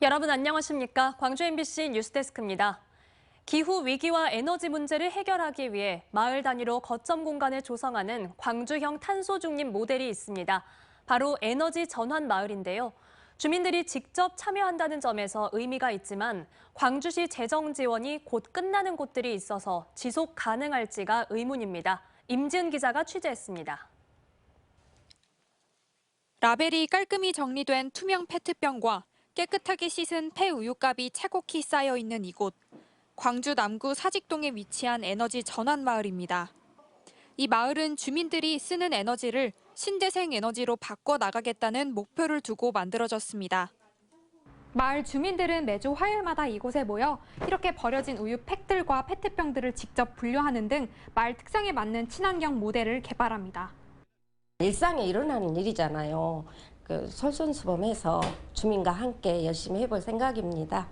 여러분 안녕하십니까? 광주 MBC 뉴스데스크입니다. 기후 위기와 에너지 문제를 해결하기 위해 마을 단위로 거점 공간을 조성하는 광주형 탄소 중립 모델이 있습니다. 바로 에너지 전환 마을인데요. 주민들이 직접 참여한다는 점에서 의미가 있지만 광주시 재정 지원이 곧 끝나는 곳들이 있어서 지속 가능할지가 의문입니다. 임지은 기자가 취재했습니다. 라벨이 깔끔히 정리된 투명 페트병과 깨끗하게 씻은 폐우유값이 차곡히 쌓여 있는 이곳. 광주 남구 사직동에 위치한 에너지 전환 마을입니다. 이 마을은 주민들이 쓰는 에너지를 신재생 에너지로 바꿔 나가겠다는 목표를 두고 만들어졌습니다. 마을 주민들은 매주 화요일마다 이곳에 모여 이렇게 버려진 우유 팩들과 페트병들을 직접 분류하는 등 마을 특성에 맞는 친환경 모델을 개발합니다. 일상에 일어나는 일이잖아요. 솔선수범해서 주민과 함께 열심히 해볼 생각입니다.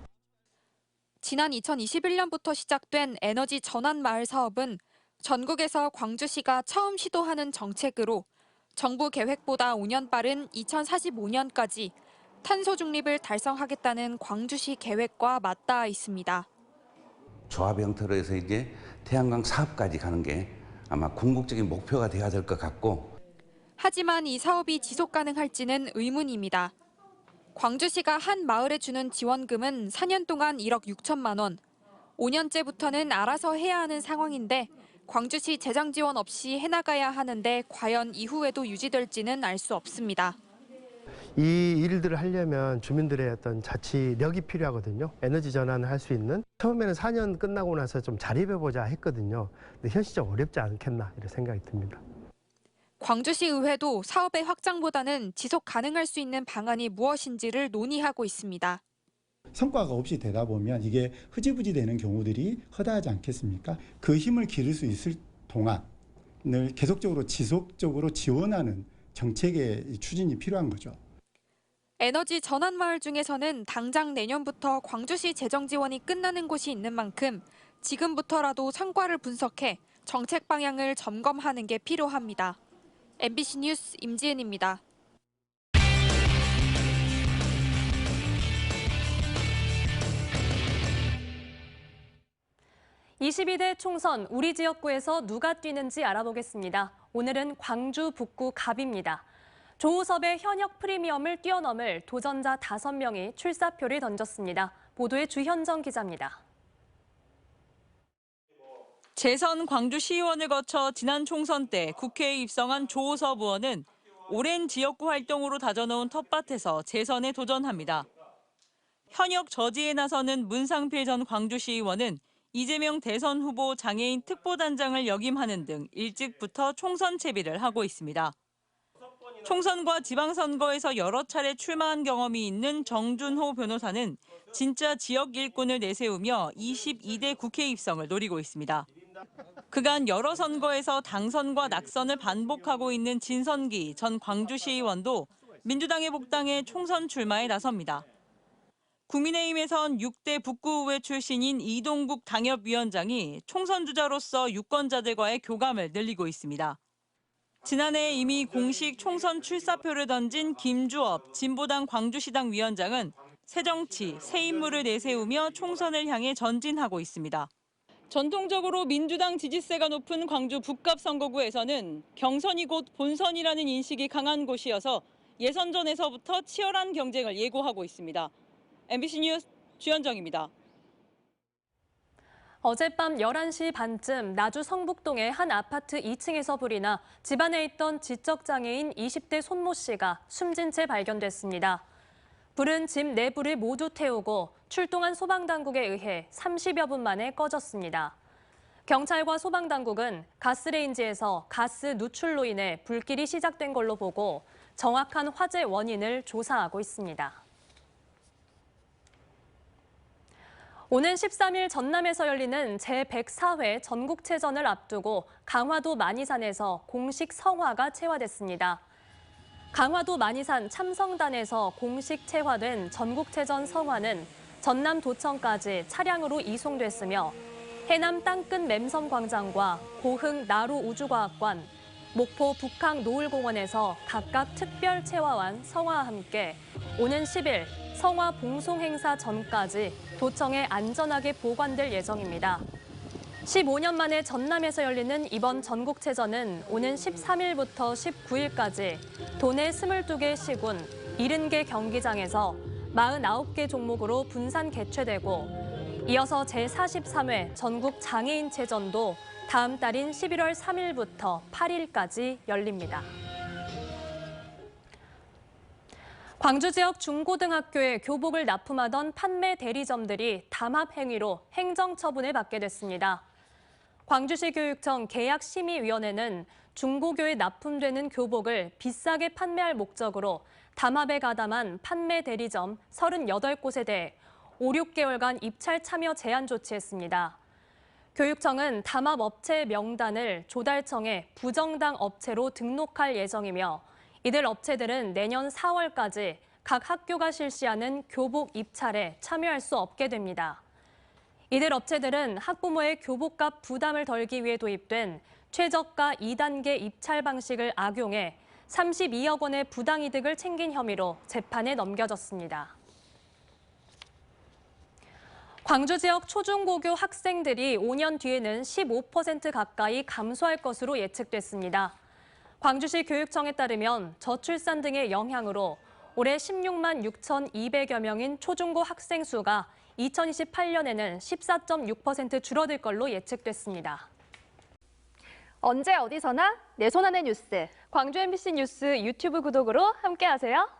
지난 2021년부터 시작된 에너지 전환 마을 사업은 전국에서 광주시가 처음 시도하는 정책으로 정부 계획보다 5년 빠른 2045년까지 탄소 중립을 달성하겠다는 광주시 계획과 맞닿아 있습니다. 조합 형태로 해서 이제 태양광 사업까지 가는 게 아마 궁극적인 목표가 돼야 될 것 같고, 하지만 이 사업이 지속 가능할지는 의문입니다. 광주시가 한 마을에 주는 지원금은 4년 동안 1억 6천만 원. 5년째부터는 알아서 해야 하는 상황인데 광주시 재정 지원 없이 해나가야 하는데 과연 이후에도 유지될지는 알 수 없습니다. 이 일들을 하려면 주민들의 어떤 자치력이 필요하거든요. 에너지 전환을 할 수 있는. 처음에는 4년 끝나고 나서 좀 자립해보자 했거든요. 근데 현실적으로 어렵지 않겠나 이런 생각이 듭니다. 광주시 의회도 사업의 확장보다는 지속 가능할 수 있는 방안이 무엇인지를 논의하고 있습니다. 성과가 없이 되다 보면 이게 흐지부지 되는 경우들이 허다하지 않겠습니까? 그 힘을 기를 수 있을 동안을 계속적으로 지속적으로 지원하는 정책의 추진이 필요한 거죠. 에너지 전환 마을 중에서는 당장 내년부터 광주시 재정 지원이 끝나는 곳이 있는 만큼 지금부터라도 성과를 분석해 정책 방향을 점검하는 게 필요합니다. MBC 뉴스 임지은입니다. 22대 총선 우리 지역구에서 누가 뛰는지 알아보겠습니다. 오늘은 광주 북구 갑입니다. 조우섭의 현역 프리미엄을 뛰어넘을 도전자 5명이 출사표를 던졌습니다. 보도에 주현정 기자입니다. 재선 광주시의원을 거쳐 지난 총선 때 국회에 입성한 조우섭 의원은 오랜 지역구 활동으로 다져놓은 텃밭에서 재선에 도전합니다. 현역 저지에 나서는 문상필 전 광주시의원은 이재명 대선 후보 장애인 특보단장을 역임하는 등 일찍부터 총선 채비를 하고 있습니다. 총선과 지방선거에서 여러 차례 출마한 경험이 있는 정준호 변호사는 진짜 지역 일꾼을 내세우며 22대 국회 입성을 노리고 있습니다. 그간 여러 선거에서 당선과 낙선을 반복하고 있는 진선기 전 광주시의원도 민주당에 복당해 총선 출마에 나섭니다. 국민의힘에선 6대 북구의회 출신인 이동국 당협위원장이 총선 주자로서 유권자들과의 교감을 늘리고 있습니다. 지난해 이미 공식 총선 출사표를 던진 김주업 진보당 광주시당 위원장은 새 정치, 새 인물을 내세우며 총선을 향해 전진하고 있습니다. 전통적으로 민주당 지지세가 높은 광주 북갑 선거구에서는 경선이 곧 본선이라는 인식이 강한 곳이어서 예선 전에서부터 치열한 경쟁을 예고하고 있습니다. MBC 뉴스 주현정입니다. 어젯밤 11시 반쯤 나주 성북동의 한 아파트 2층에서 불이 나 집안에 있던 지적장애인 20대 손모 씨가 숨진 채 발견됐습니다. 불은 집 내부를 모두 태우고 출동한 소방당국에 의해 30여 분 만에 꺼졌습니다. 경찰과 소방당국은 가스레인지에서 가스 누출로 인해 불길이 시작된 걸로 보고 정확한 화재 원인을 조사하고 있습니다. 오는 13일 전남에서 열리는 제104회 전국체전을 앞두고 강화도 만이산에서 공식 성화가 채화됐습니다. 강화도 만이산 참성단에서 공식 채화된 전국체전 성화는 전남도청까지 차량으로 이송됐으며 해남 땅끝 맴섬광장과 고흥 나루우주과학관, 목포 북항 노을공원에서 각각 특별 채화완 성화와 함께 오는 10일 성화 봉송 행사 전까지 도청에 안전하게 보관될 예정입니다. 15년 만에 전남에서 열리는 이번 전국체전은 오는 13일부터 19일까지 도내 22개 시군 70개 경기장에서 49개 종목으로 분산 개최되고 이어서 제43회 전국 장애인체전도 다음 달인 11월 3일부터 8일까지 열립니다. 광주 지역 중고등학교에 교복을 납품하던 판매 대리점들이 담합 행위로 행정처분을 받게 됐습니다. 광주시 교육청 계약심의위원회는 중고교에 납품되는 교복을 비싸게 판매할 목적으로 담합에 가담한 판매 대리점 38곳에 대해 5, 6개월간 입찰 참여 제한 조치했습니다. 교육청은 담합업체 명단을 조달청에 부정당 업체로 등록할 예정이며 이들 업체들은 내년 4월까지 각 학교가 실시하는 교복 입찰에 참여할 수 없게 됩니다. 이들 업체들은 학부모의 교복값 부담을 덜기 위해 도입된 최저가 2단계 입찰 방식을 악용해 32억 원의 부당이득을 챙긴 혐의로 재판에 넘겨졌습니다. 광주 지역 초중고교 학생들이 5년 뒤에는 15% 가까이 감소할 것으로 예측됐습니다. 광주시 교육청에 따르면 저출산 등의 영향으로 올해 16만 6,200여 명인 초중고 학생 수가 2028년에는 14.6% 줄어들 걸로 예측됐습니다. 언제 어디서나 내 손 안의 뉴스. 광주 MBC 뉴스 유튜브 구독으로 함께하세요.